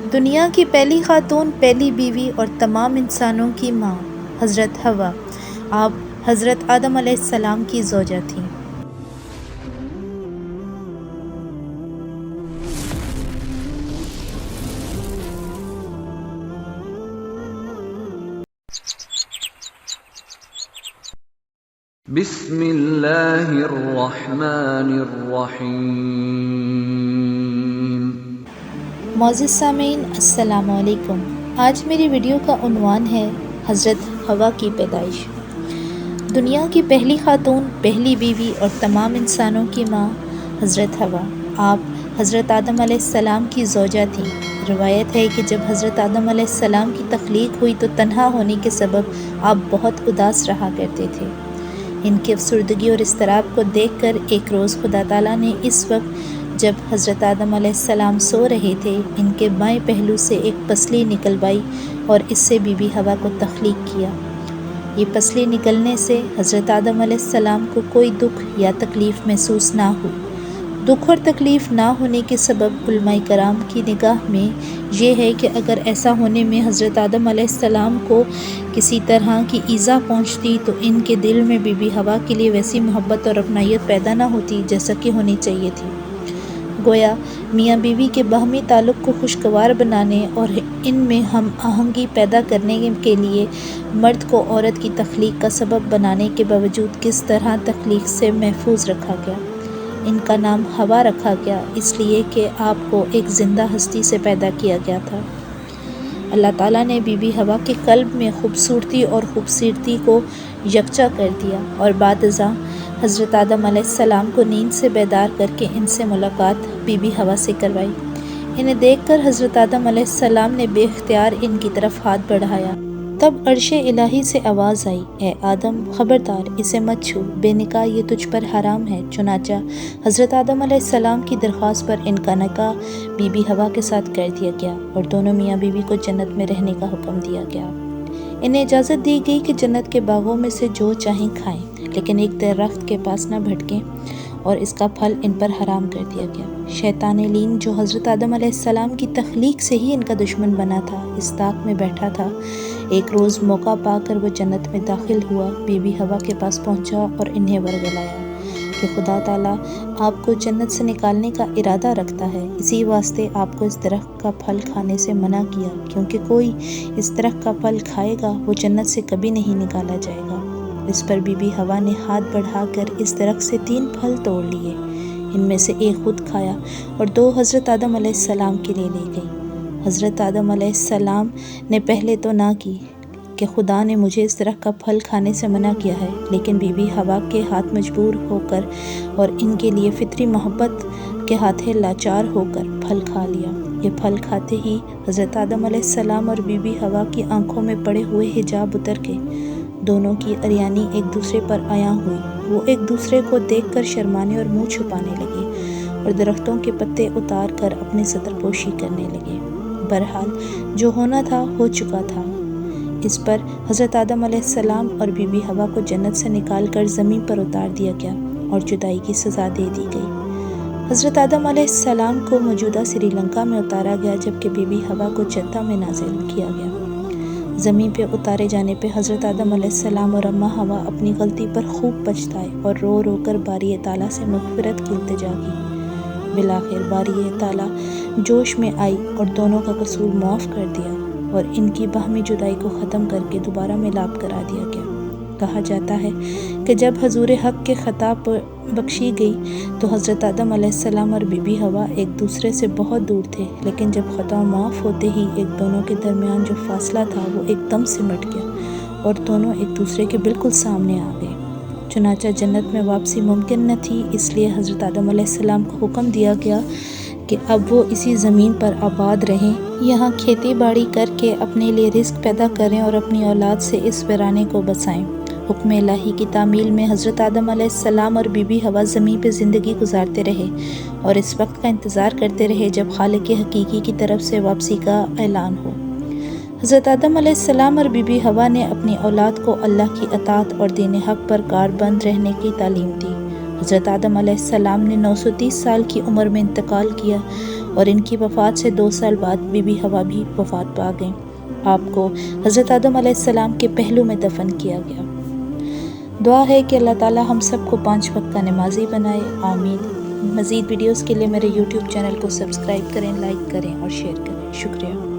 دنیا کی پہلی خاتون، پہلی بیوی اور تمام انسانوں کی ماں حضرت حوا، آپ حضرت آدم علیہ السلام کی زوجہ تھیں۔ بسم اللہ الرحمن الرحیم۔ معزز سامعین، السلام علیکم۔ آج میری ویڈیو کا عنوان ہے حضرت حوا کی پیدائش۔ دنیا کی پہلی خاتون، پہلی بیوی اور تمام انسانوں کی ماں حضرت حوا، آپ حضرت آدم علیہ السلام کی زوجہ تھیں۔ روایت ہے کہ جب حضرت آدم علیہ السلام کی تخلیق ہوئی تو تنہا ہونے کے سبب آپ بہت اداس رہا کرتے تھے۔ ان کی افسردگی اور اضطراب کو دیکھ کر ایک روز خدا تعالیٰ نے اس وقت جب حضرت آدم علیہ السلام سو رہے تھے، ان کے بائیں پہلو سے ایک پسلی نکلوائی اور اس سے بی بی حوا کو تخلیق کیا۔ یہ پسلی نکلنے سے حضرت آدم علیہ السلام کو کوئی دکھ یا تکلیف محسوس نہ ہوئی۔ دکھ اور تکلیف نہ ہونے کے سبب علماء کرام کی نگاہ میں یہ ہے کہ اگر ایسا ہونے میں حضرت آدم علیہ السلام کو کسی طرح کی ایذا پہنچتی تو ان کے دل میں بی بی حوا کے لیے ویسی محبت اور اپنائیت پیدا نہ ہوتی جیسا کہ ہونی چاہیے تھی۔ گویا میاں بیوی کے باہمی تعلق کو خوشگوار بنانے اور ان میں ہم آہنگی پیدا کرنے کے لیے مرد کو عورت کی تخلیق کا سبب بنانے کے باوجود کس طرح تخلیق سے محفوظ رکھا گیا۔ ان کا نام حوا رکھا گیا اس لیے کہ آپ کو ایک زندہ ہستی سے پیدا کیا گیا تھا۔ اللہ تعالیٰ نے بی بی حوا کے قلب میں خوبصورتی اور خوبصورتی کو یکجا کر دیا اور بعد ازاں حضرت آدم علیہ السلام کو نیند سے بیدار کر کے ان سے ملاقات بی بی حوا سے کروائی۔ انہیں دیکھ کر حضرت آدم علیہ السلام نے بے اختیار ان کی طرف ہاتھ بڑھایا۔ تب عرش الہی سے آواز آئی، اے آدم، خبردار، اسے مت چھو، بے نکاح یہ تجھ پر حرام ہے۔ چنانچہ حضرت آدم علیہ السلام کی درخواست پر ان کا نکاح بی بی حوا کے ساتھ کر دیا گیا اور دونوں میاں بیوی کو جنت میں رہنے کا حکم دیا گیا۔ انہیں اجازت دی گئی کہ جنت کے باغوں میں سے جو چاہیں کھائیں، لیکن ایک درخت کے پاس نہ بھٹکیں اور اس کا پھل ان پر حرام کر دیا گیا۔ شیطان لعین جو حضرت آدم علیہ السلام کی تخلیق سے ہی ان کا دشمن بنا تھا، اس طاق میں بیٹھا تھا۔ ایک روز موقع پا کر وہ جنت میں داخل ہوا، بی بی حوا کے پاس پہنچا اور انہیں ورگلایا کہ خدا تعالیٰ آپ کو جنت سے نکالنے کا ارادہ رکھتا ہے، اسی واسطے آپ کو اس درخت کا پھل کھانے سے منع کیا، کیونکہ کوئی اس درخت کا پھل کھائے گا وہ جنت سے کبھی نہیں نکالا جائے گا۔ اس پر بی بی حوا نے ہاتھ بڑھا کر اس درخت سے 3 پھل توڑ لیے، ان میں سے ایک خود کھایا اور 2 حضرت آدم علیہ السلام کے لیے لے گئی۔ حضرت آدم علیہ السلام نے پہلے تو نہ کی کہ خدا نے مجھے اس درخت کا پھل کھانے سے منع کیا ہے، لیکن بی بی حوا کے ہاتھ مجبور ہو کر اور ان کے لیے فطری محبت کے ہاتھے لاچار ہو کر پھل کھا لیا۔ یہ پھل کھاتے ہی حضرت آدم علیہ السلام اور بی بی حوا کی آنکھوں میں پڑے ہوئے حجاب اتر گئے۔ دونوں کی اریانی ایک دوسرے پر عیاں ہوئی، وہ ایک دوسرے کو دیکھ کر شرمانے اور منہ چھپانے لگے اور درختوں کے پتے اتار کر اپنی ستر پوشی کرنے لگے۔ بہرحال جو ہونا تھا ہو چکا تھا۔ اس پر حضرت آدم علیہ السلام اور بی بی حوا کو جنت سے نکال کر زمین پر اتار دیا گیا اور جدائی کی سزا دے دی گئی۔ حضرت آدم علیہ السلام کو موجودہ سری لنکا میں اتارا گیا، جبکہ بی بی حوا کو جدہ میں نازل کیا گیا۔ زمین پہ اتارے جانے پہ حضرت آدم علیہ السلام اور اماں حوا اپنی غلطی پر خوب پچھتائے اور رو رو کر باری تعالیٰ سے مغفرت کی التجا کی۔ بالآخر باری تعالیٰ جوش میں آئی اور دونوں کا قصور معاف کر دیا اور ان کی باہمی جدائی کو ختم کر کے دوبارہ ملاپ کرا دیا گیا۔ کہا جاتا ہے کہ جب حضور حق کے خطا بخشی گئی تو حضرت آدم علیہ السلام اور بی بی حوا ایک دوسرے سے بہت دور تھے، لیکن جب خطا معاف ہوتے ہی ایک دونوں کے درمیان جو فاصلہ تھا وہ ایک دم سمٹ گیا اور دونوں ایک دوسرے کے بالکل سامنے آ گئے۔ چنانچہ جنت میں واپسی ممکن نہ تھی، اس لیے حضرت آدم علیہ السلام کو حکم دیا گیا کہ اب وہ اسی زمین پر آباد رہیں، یہاں کھیتی باڑی کر کے اپنے لیے رزق پیدا کریں اور اپنی اولاد سے اس ویرانے کو بسائیں۔ حکم الہی کی تعمیل میں حضرت آدم علیہ السلام اور بی بی حوا زمین پہ زندگی گزارتے رہے اور اس وقت کا انتظار کرتے رہے جب خالق حقیقی کی طرف سے واپسی کا اعلان ہو۔ حضرت آدم علیہ السلام اور بی بی حوا نے اپنی اولاد کو اللہ کی اطاعت اور دین حق پر کاربند رہنے کی تعلیم دی۔ حضرت آدم علیہ السلام نے 930 سال کی عمر میں انتقال کیا اور ان کی وفات سے 2 سال بعد بی بی حوا بھی وفات پا گئیں۔ آپ کو حضرت آدم علیہ السلام کے پہلو میں دفن کیا گیا۔ دعا ہے کہ اللہ تعالی ہم سب کو 5 وقت کا نمازی بنائے، آمین۔ مزید ویڈیوز کے لیے میرے یوٹیوب چینل کو سبسکرائب کریں، لائک کریں اور شیئر کریں۔ شکریہ۔